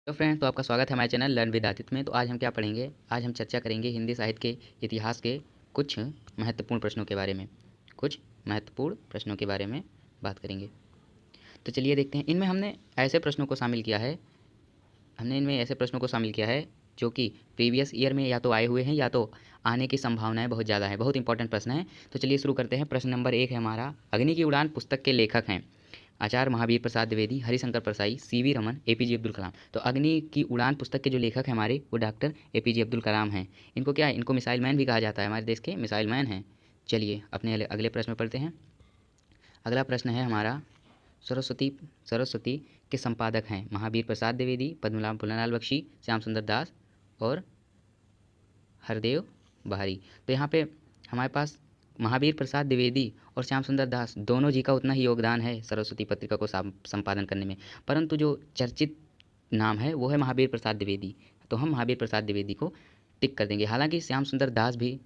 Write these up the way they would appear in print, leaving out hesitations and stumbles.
तो फ्रेंड्स, तो आपका स्वागत है हमारे चैनल लर्न विद आदित्य में। तो आज हम क्या पढ़ेंगे? आज हम चर्चा करेंगे हिंदी साहित्य के इतिहास के कुछ महत्वपूर्ण प्रश्नों के बारे में। कुछ महत्वपूर्ण प्रश्नों के बारे में बात करेंगे। तो चलिए देखते हैं। इनमें हमने ऐसे प्रश्नों को शामिल किया है जो कि प्रीवियस ईयर में या तो आए हुए हैं या तो आने की संभावनाएं बहुत ज़्यादा है। बहुत इंपॉर्टेंट प्रश्न है। तो चलिए शुरू करते हैं। प्रश्न नंबर 1 है हमारा, अग्नि की उड़ान पुस्तक के लेखक हैं आचार्य महावीर प्रसाद द्विवेदी, हरिशंकर परसाई, सीवी रमन, एपीजे अब्दुल कलाम। तो अग्नि की उड़ान पुस्तक के जो लेखक हैं हमारे, वो डॉक्टर एपीजे अब्दुल कलाम हैं। इनको क्या है? इनको मिसाइल मैन भी कहा जाता है, हमारे देश के मिसाइल मैन हैं। चलिए अपने अगले प्रश्न में पढ़ते हैं। अगला प्रश्न है हमारा, सरस्वती सरस्वती के संपादक हैं महावीर प्रसाद द्विवेदी, पद्मनाभ पुन्नालाल बख्शी, श्याम सुंदर दास और हरदेव बहारी। तो यहाँ पे हमारे पास महावीर प्रसाद द्विवेदी और श्याम सुंदर दास दोनों जी का उतना ही योगदान है सरस्वती पत्रिका को संपादन करने में, परंतु जो चर्चित नाम है वो है महावीर प्रसाद द्विवेदी। तो हम महावीर प्रसाद द्विवेदी को टिक कर देंगे। हालांकि श्याम सुंदर दास भी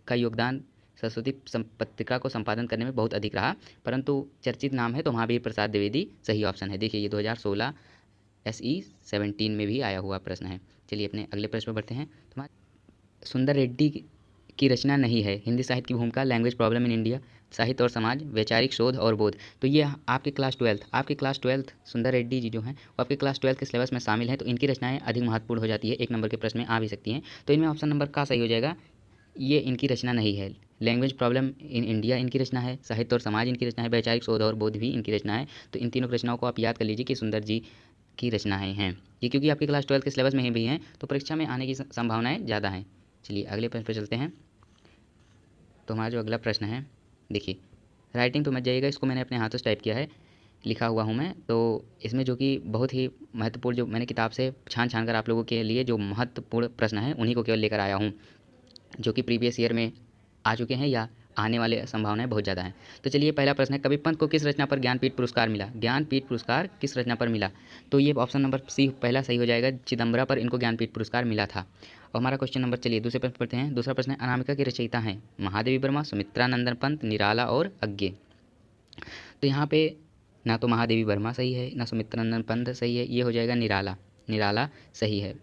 का योगदान सरस्वती पत्रिका को संपादन करने में बहुत अधिक रहा, परंतु चर्चित नाम है तो महावीर प्रसाद द्विवेदी सही ऑप्शन है। देखिए, ये 2016 SE 17 में भी आया हुआ प्रश्न है। चलिए अपने अगले प्रश्न पर बढ़ते हैं। सुंदर रेड्डी की रचना नहीं है, हिंदी साहित्य की भूमिका, लैंग्वेज प्रॉब्लम इन इंडिया, साहित्य और समाज, वैचारिक शोध और बोध। तो ये आपके क्लास ट्वेल्थ सुंदर रेड्डी जी जो हैं वो आपके क्लास 12 के सिलेबस में शामिल हैं। तो इनकी रचनाएं अधिक महत्वपूर्ण हो जाती है, 1 नंबर के प्रश्न में आ भी सकती हैं। तो इनमें ऑप्शन नंबर का सही हो जाएगा, ये इनकी रचना नहीं है। लैंग्वेज प्रॉब्लम इन इंडिया इनकी रचना है, साहित्य और समाज इनकी रचना है, वैचारिक शोध और बोध भी इनकी रचना है। तो इन तीनों रचनाओं को आप याद कर लीजिए कि सुंदर जी की रचनाएं हैं ये, क्योंकि आपके क्लास 12 के सिलेबस में ही भी हैं तो परीक्षा में आने की संभावनाएं ज़्यादा हैं। चलिए अगले प्रश्न पर चलते हैं। तो हमारा जो अगला प्रश्न है, देखिए राइटिंग तो मत जाइएगा, इसको मैंने अपने हाथों से टाइप किया है, लिखा हुआ हूँ मैं। तो इसमें जो कि बहुत ही महत्वपूर्ण, जो मैंने किताब से छान कर आप लोगों के लिए जो महत्वपूर्ण प्रश्न हैं उन्हीं को केवल लेकर आया हूँ, जो कि प्रीवियस ईयर में आ चुके हैं या आने वाले संभावनाएं बहुत ज़्यादा हैं। तो चलिए पहला प्रश्न है, कवि पंत को किस रचना पर ज्ञानपीठ पुरस्कार मिला? ज्ञानपीठ पुरस्कार किस रचना पर मिला? तो ये ऑप्शन नंबर सी पहला सही हो जाएगा, चिदम्बरा पर इनको ज्ञानपीठ पुरस्कार मिला था। और हमारा क्वेश्चन नंबर, चलिए दूसरे प्रश्न पढ़ते हैं। दूसरा प्रश्न है, अनामिका के रचयिता हैं महादेवी वर्मा, सुमित्रानंदन पंत, निराला और अज्ञे। तो यहाँ पे ना तो महादेवी वर्मा सही है ना सुमित्रानंदन पंत सही है, ये हो जाएगा निराला। निराला सही है।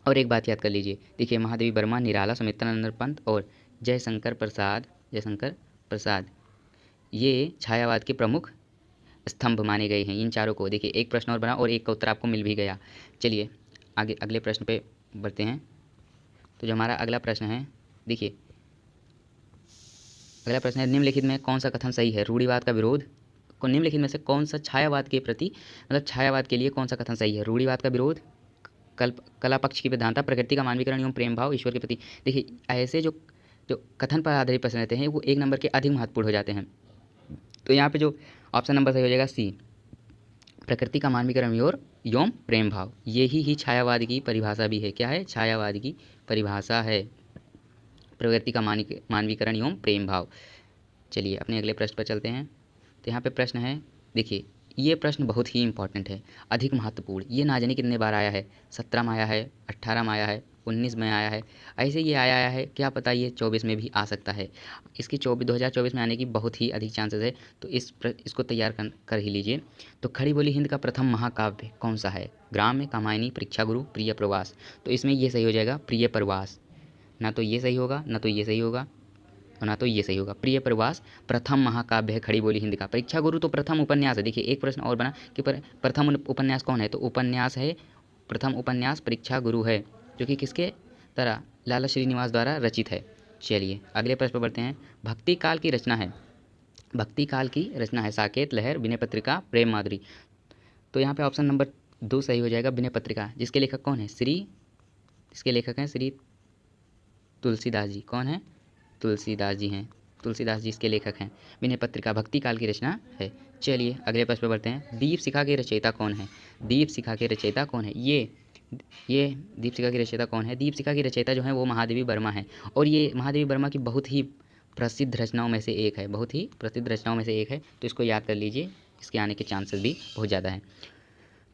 और एक बात याद कर लीजिए, देखिए महादेवी वर्मा, निराला, सुमित्रानंदन पंत और जयशंकर प्रसाद ये छायावाद के प्रमुख स्तंभ माने गए हैं। इन चारों को देखिए, एक प्रश्न और बना और एक का उत्तर आपको मिल भी गया। चलिए आगे अगले प्रश्न पे बढ़ते हैं। तो जो हमारा अगला प्रश्न है, देखिए अगला प्रश्न है, निम्नलिखित में कौन सा कथन सही है? रूढ़िवाद का विरोध को निम्नलिखित में से कौन सा छायावाद के प्रति, मतलब छायावाद के लिए कौन सा कथन सही है? रूढ़िवाद का विरोध, कला पक्ष की प्रधानता, प्रकृति का मानवीकरण एवं प्रेम भाव, ईश्वर के प्रति। देखिए ऐसे जो जो कथन पर आधारित प्रश्न रहते हैं वो 1 नंबर के अधिक महत्वपूर्ण हो जाते हैं। तो यहाँ पे जो ऑप्शन नंबर सही हो जाएगा सी, प्रकृति का मानवीकरण और एवं प्रेम भाव। यही ही छायावाद की परिभाषा भी है। क्या है? छायावाद की परिभाषा है, प्रकृति का मानवीकरण एवं प्रेम भाव। चलिए अपने अगले प्रश्न पर चलते हैं। तो यहाँ पे प्रश्न है, देखिए ये प्रश्न बहुत ही इंपॉर्टेंट है, अधिक महत्वपूर्ण। ये ना जाने कितने बार आया है, 17 में आया है, 18 में आया है, 19 में आया है, ऐसे ये आया है, क्या पता ये 24 में भी आ सकता है। इसकी 2024 में आने की बहुत ही अधिक चांसेस है। तो इसको तैयार कर ही लीजिए। तो खड़ी बोली हिंद का प्रथम महाकाव्य कौन सा है? ग्राम्य, कामायनी, परीक्षा गुरु, प्रिय प्रवास। तो इसमें ये सही हो जाएगा, प्रिय प्रवास। ना तो ये सही होगा, ना तो ये सही होगा, और ना तो ये सही होगा। प्रिय प्रवास प्रथम महाकाव्य है खड़ी बोली हिंद का। परीक्षा गुरु तो प्रथम उपन्यास है। देखिए एक प्रश्न और बना कि प्रथम उपन्यास कौन है? तो उपन्यास है, प्रथम उपन्यास परीक्षा गुरु है, जो कि किसके तरह, लाला श्रीनिवास द्वारा रचित है। चलिए अगले प्रश्न पर बढ़ते हैं। भक्ति काल की रचना है साकेत, लहर, विनय पत्रिका, प्रेम माधुरी। तो यहाँ पे ऑप्शन नंबर 2 सही हो जाएगा, विनय पत्रिका। जिसके लेखक कौन है? इसके लेखक हैं श्री तुलसीदास जी। कौन है? तुलसीदास जी हैं। तुलसीदास जी इसके लेखक हैं। विनय पत्रिका भक्ति काल की रचना है। चलिए अगले प्रश्न पर बढ़ते हैं। दीपशिखा के रचयिता कौन है? दीपशिखा के रचयिता कौन है? ये दीपशिखा की रचयिता कौन है? दीपशिखा की रचयिता जो है वो महादेवी वर्मा है। और ये महादेवी वर्मा की बहुत ही प्रसिद्ध रचनाओं में से एक है, तो इसको याद कर लीजिए, इसके आने के चांसेस भी बहुत ज़्यादा हैं।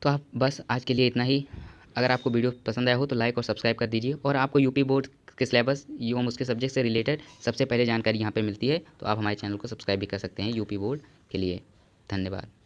तो आप बस आज के लिए इतना ही। अगर आपको वीडियो पसंद आया हो तो लाइक और सब्सक्राइब कर दीजिए। और आपको यूपी बोर्ड के सिलेबस एवं उसके सब्जेक्ट से रिलेटेड सबसे पहले जानकारी यहाँ पे मिलती है, तो आप हमारे चैनल को सब्सक्राइब भी कर सकते हैं यूपी बोर्ड के लिए। धन्यवाद।